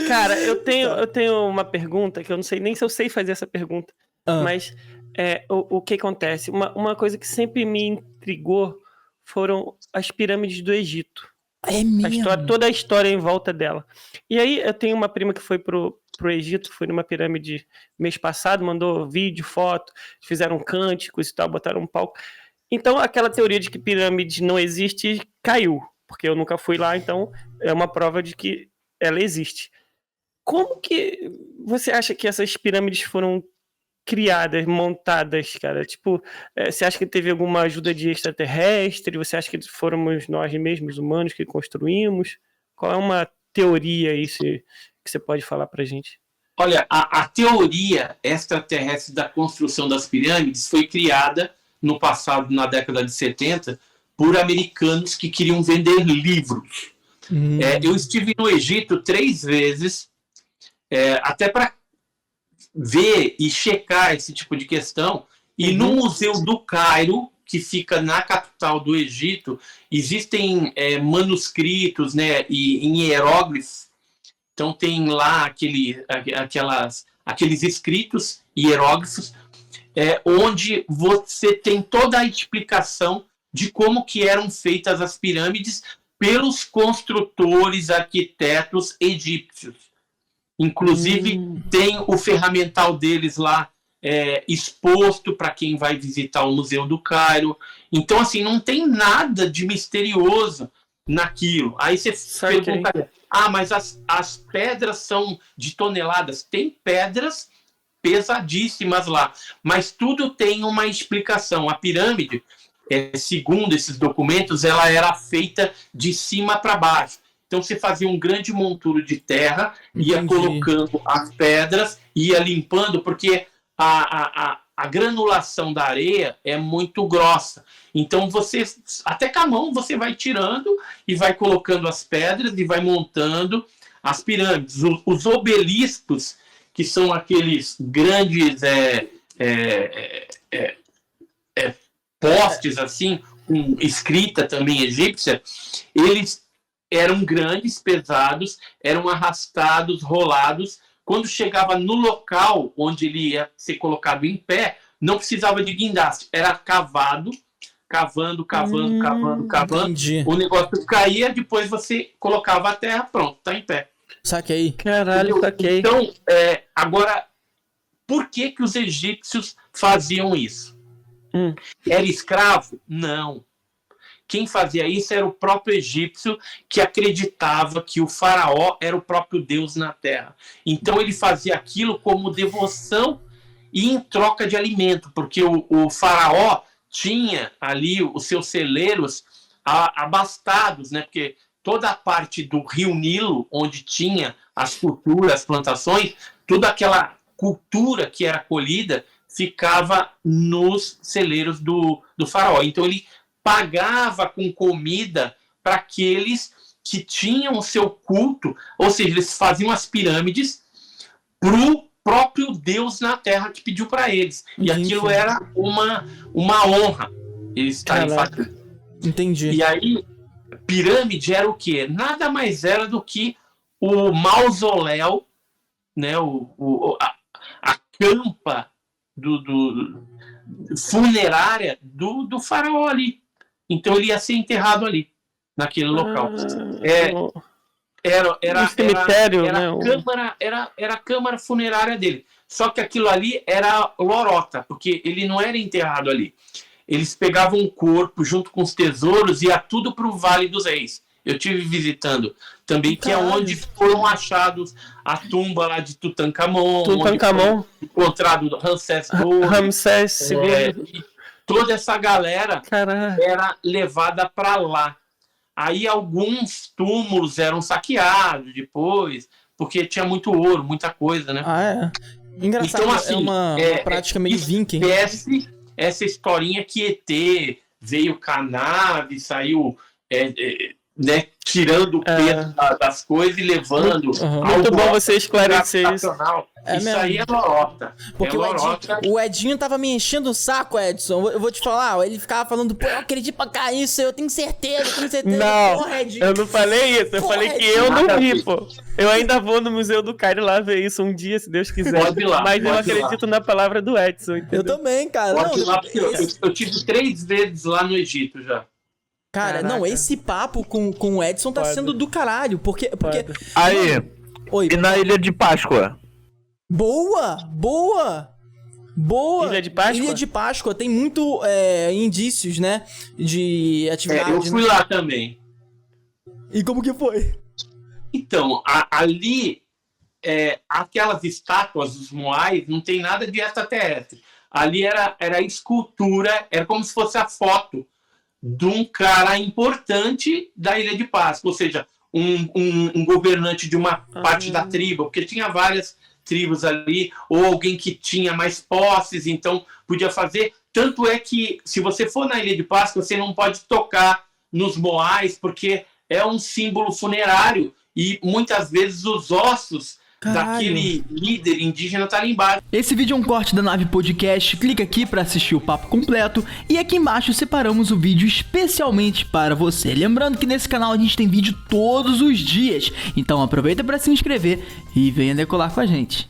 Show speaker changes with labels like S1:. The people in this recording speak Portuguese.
S1: Cara, eu tenho uma pergunta que eu não sei nem se eu sei fazer essa pergunta. Mas o que acontece? Uma coisa que sempre me intrigou foram as pirâmides do Egito.
S2: É mesmo?
S1: Toda a história em volta dela. E aí eu tenho uma prima que foi pro Egito, foi numa pirâmide mês passado, mandou vídeo, foto, fizeram cânticos e tal, botaram um palco. Então aquela teoria de que pirâmide não existe caiu, porque eu nunca fui lá, então é uma prova de que ela existe. Como que você acha que essas pirâmides foram criadas, montadas, cara? Tipo, você acha que teve alguma ajuda de extraterrestre? Você acha que fomos nós mesmos, humanos, que construímos? Qual é uma teoria aí que você pode falar pra gente?
S3: Olha, a teoria extraterrestre da construção das pirâmides foi criada no passado, na década de 70, por americanos que queriam vender livros. Eu estive no Egito 3 vezes, até para ver e checar esse tipo de questão. E no Museu do Cairo, que fica na capital do Egito, existem manuscritos, né, em hieróglifos. Então tem lá aqueles escritos hieróglifos, onde você tem toda a explicação de como que eram feitas as pirâmides pelos construtores, arquitetos egípcios. Inclusive, tem o ferramental deles lá exposto para quem vai visitar o Museu do Cairo. Então, assim, não tem nada de misterioso naquilo. Aí você pergunta, mas as pedras são de toneladas. Tem pedras pesadíssimas lá, mas tudo tem uma explicação. A pirâmide, segundo esses documentos, ela era feita de cima para baixo. Então você fazia um grande monturo de terra, ia colocando as pedras, ia limpando, porque a granulação da areia é muito grossa. Então você, até com a mão, você vai tirando e vai colocando as pedras e vai montando as pirâmides. Os obeliscos, que são aqueles grandes postes assim, com escrita também egípcia, eles eram grandes, pesados, eram arrastados, rolados. Quando chegava no local onde ele ia ser colocado em pé, não precisava de guindaste. Era cavando.
S2: Entendi.
S3: O negócio caía, depois você colocava a terra, pronto, tá em pé.
S2: Saquei.
S1: Caralho, saquei.
S3: Então, agora, por que os egípcios faziam isso? Era escravo? Não. Quem fazia isso era o próprio egípcio, que acreditava que o faraó era o próprio Deus na terra. Então ele fazia aquilo como devoção e em troca de alimento, porque o faraó tinha ali os seus celeiros abastados, né? Porque toda a parte do rio Nilo, onde tinha as culturas, as plantações, toda aquela cultura que era colhida ficava nos celeiros do faraó. Então ele pagava com comida para aqueles que tinham o seu culto, ou seja, eles faziam as pirâmides para o próprio Deus na terra que pediu para eles. E aquilo era uma honra eles estarem fazendo.
S2: Entendi.
S3: E aí, pirâmide era o quê? Nada mais era do que o mausoléu, né, a campa funerária do faraó ali. Então ele ia ser enterrado ali, naquele local. Era
S1: um cemitério,
S3: era a câmara funerária dele. Só que aquilo ali era lorota, porque ele não era enterrado ali. Eles pegavam o corpo junto com os tesouros e ia tudo para o Vale dos Reis. Eu estive visitando também, que é onde foram achados a tumba lá de Tutankhamon. Encontrado Ramsés II. Toda essa galera era levada para lá. Aí alguns túmulos eram saqueados depois, porque tinha muito ouro, muita coisa, né?
S2: Engraçado, então, assim, é uma prática meio viking.
S3: Essa historinha que ET veio com a nave, saiu né, tirando o peso das coisas e levando.
S1: Muito bom você esclarecer isso.
S3: Isso aí é lorota.
S2: Porque o Edinho tava me enchendo o saco, Edson. Eu vou te falar, ele ficava falando, pô, eu acredito pra cá isso, eu tenho certeza.
S1: Não,
S2: porra, Edinho.
S1: eu não falei isso, eu falei que eu não vi, pô. Eu ainda vou no Museu do Cairo lá ver isso um dia, se Deus quiser.
S3: Pode ir lá,
S1: mas eu acredito na palavra do Edson, entendeu?
S2: Eu também, cara.
S3: Pode ir lá, porque eu tive 3 vezes lá no Egito já.
S2: Cara,
S1: Caraca.
S2: não, esse papo com o Edson tá sendo do caralho, porque...
S4: Aí,
S2: Oi.
S4: e na Ilha de Páscoa?
S2: Boa!
S1: Ilha de Páscoa?
S2: Ilha de Páscoa tem muito indícios, né, de atividade.
S3: Eu fui lá também.
S2: E como que foi?
S3: Então, ali, aquelas estátuas dos Moais, não tem nada de extraterrestre. Ali era escultura, era como se fosse a foto de um cara importante da Ilha de Páscoa, ou seja, um governante de uma parte da tribo, porque tinha várias tribos ali, ou alguém que tinha mais posses, então podia fazer. Tanto é que, se você for na Ilha de Páscoa, você não pode tocar nos Moais, porque é um símbolo funerário, e muitas vezes os ossos daquele líder indígena tá ali embaixo.
S5: Esse vídeo é um corte da Nave Podcast, clica aqui para assistir o papo completo e aqui embaixo separamos o vídeo especialmente para você. Lembrando que nesse canal a gente tem vídeo todos os dias, então aproveita para se inscrever e venha decolar com a gente.